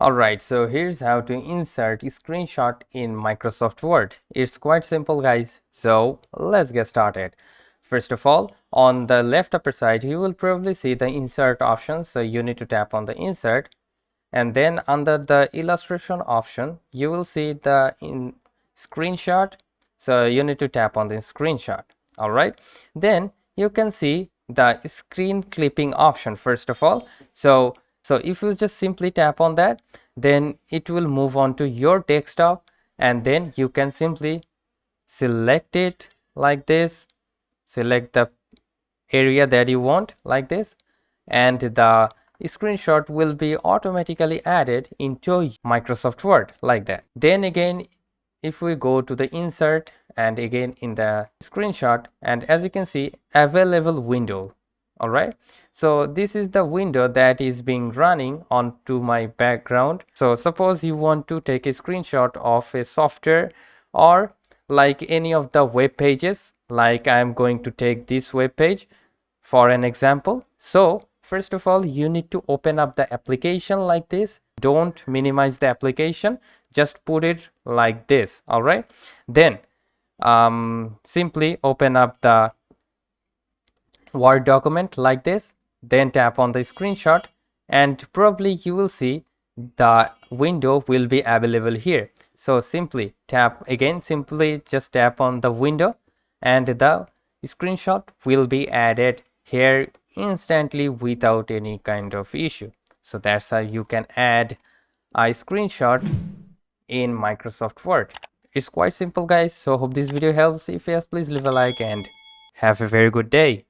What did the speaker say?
Alright, so here's how to insert a screenshot in Microsoft Word. It's quite simple, guys. So let's get started. First of all, on the left upper side, you will probably see the insert option. So you need to tap on the insert, and then under the illustration option, you will see the screenshot. So you need to tap on the screenshot. Alright, then you can see the screen clipping option first of all. So if you just simply tap on that, then it will move on to your desktop, and then you can simply select it like this, select the area that you want like this, and the screenshot will be automatically added into Microsoft Word like that. Then again, if we go to the insert and again in the screenshot, and as you can see, available window. All right, so this is the window that is being running onto my background. So suppose you want to take a screenshot of a software or like any of the web pages, like I'm going to take this web page for an example. So first of all, you need to open up the application like this. Don't minimize the application, just put it like this. All right, then simply open up the Word document like this, then tap on the screenshot, and probably you will see the window will be available here. So simply tap again, simply just tap on the window, and the screenshot will be added here instantly without any kind of issue. So that's how you can add a screenshot in Microsoft Word. It's quite simple, guys. So hope this video helps. If yes, please leave a like and have a very good day.